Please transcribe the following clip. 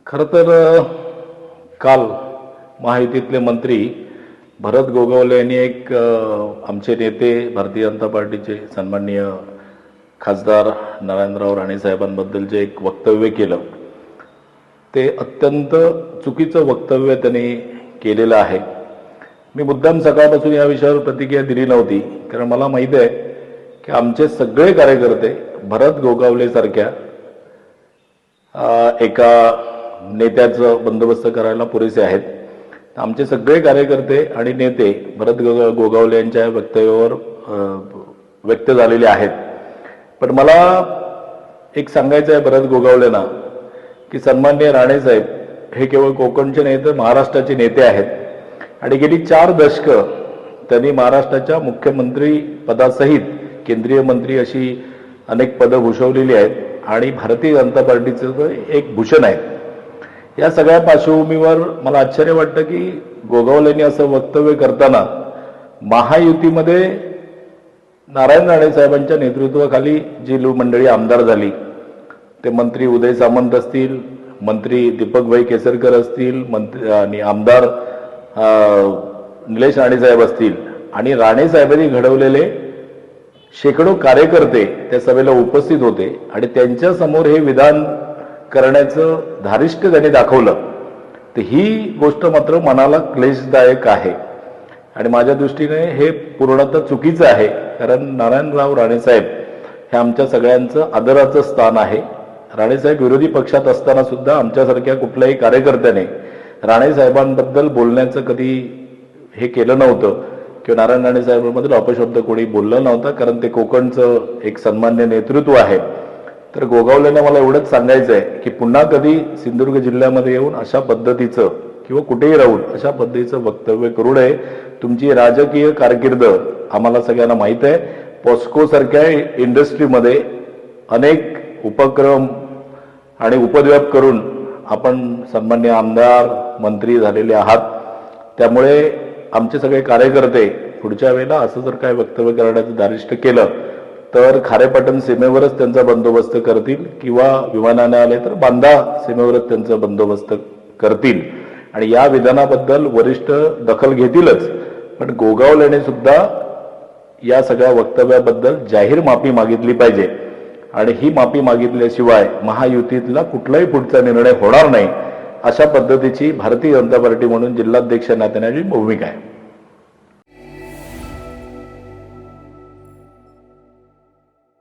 खरं तर काल महायुतीतले मंत्री भरत गोगावले यांनी एक आमचे नेते भारतीय जनता पार्टीचे सन्माननीय खासदार नारायणराव राणे साहेबांबद्दल जे एक वक्तव्य केलं ते अत्यंत चुकीचं वक्तव्य त्यांनी केलेलं आहे. मी मुद्दाम सकाळपासून या विषयावर प्रतिक्रिया दिली नव्हती, कारण मला माहिती आहे की आमचे सगळे कार्यकर्ते भरत गोगावले सारख्या एका नेत्याचं बंदोबस्त करायला पुरेसे आहेत. आमचे सगळे कार्यकर्ते आणि नेते भरत गोगावले यांच्या वक्तव्यावर व्यक्त झालेले आहेत. पण मला एक सांगायचं आहे भरत गोगावलेंना की सन्माननीय राणे साहेब हे केवळ कोकणचे नाही तर महाराष्ट्राचे नेते आहेत आणि गेली 4 दशकं त्यांनी महाराष्ट्राच्या मुख्यमंत्री पदासहित केंद्रीय मंत्री अशी अनेक पदं भूषवलेली आहेत आणि भारतीय जनता पार्टीचं एक भूषण आहे. या सगळ्या पार्श्वभूमीवर मला आश्चर्य वाटतं की गोगावलेंनी असं वक्तव्य करताना महायुतीमध्ये नारायण राणे साहेबांच्या नेतृत्वाखाली जी मंडळी आमदार झाली, ते मंत्री उदय सामंत असतील, मंत्री दीपकभाई केसरकर असतील, मंत्री आणि आमदार निलेश राणे साहेब असतील आणि राणे साहेबांनी घडवलेले शेकडो कार्यकर्ते त्या सभेला उपस्थित होते आणि त्यांच्या समोर हे विधान करण्याचं धारिष्ट त्यांनी दाखवलं. तर ही गोष्ट मात्र मनाला क्लेशदायक आहे आणि माझ्या दृष्टीने हे पूर्णतः चुकीचं आहे. कारण नारायणराव राणे साहेब हे आमच्या सगळ्यांचं आदराचं स्थान आहे. राणेसाहेब विरोधी पक्षात असताना सुद्धा आमच्यासारख्या कुठल्याही कार्यकर्त्याने राणे साहेबांबद्दल बोलण्याचं कधी हे केलं नव्हतं किंवा नारायण राणे साहेबांबद्दल अपशब्द कोणी बोललं नव्हतं, कारण ते कोकणचं एक सन्मान्य नेतृत्व आहे. तर गोगावलेंना मला एवढंच सांगायचं आहे की पुन्हा कधी सिंधुदुर्ग जिल्ह्यामध्ये येऊन अशा पद्धतीचं किंवा कुठेही राहून अशा पद्धतीचं वक्तव्य करू नये. तुमची राजकीय कारकीर्द आम्हाला सगळ्यांना माहीत आहे. पॉस्को सारख्या इंडस्ट्रीमध्ये अनेक उपक्रम आणि उपद्व्याप करून आपण सन्मान्य आमदार मंत्री झालेले आहात. त्यामुळे आमचे सगळे कार्यकर्ते पुढच्या वेळेला असं जर काय वक्तव्य करण्याचं धारिष्ट केलं तर खारेपाटण सीमेवरच त्यांचा बंदोबस्त करतील किंवा विमानाने आले तर बांदा सीमेवरच त्यांचा बंदोबस्त करतील आणि या विधानाबद्दल वरिष्ठ दखल घेतीलच. पण गोगावलेने सुद्धा या सगळ्या वक्तव्याबद्दल जाहीर माफी मागितली पाहिजे आणि ही माफी मागितल्याशिवाय महायुतीतला कुठलाही पुढचा निर्णय होणार नाही, अशा पद्धतीची भारतीय जनता पार्टी म्हणून जिल्हाध्यक्ष नात्याची भूमिका आहे.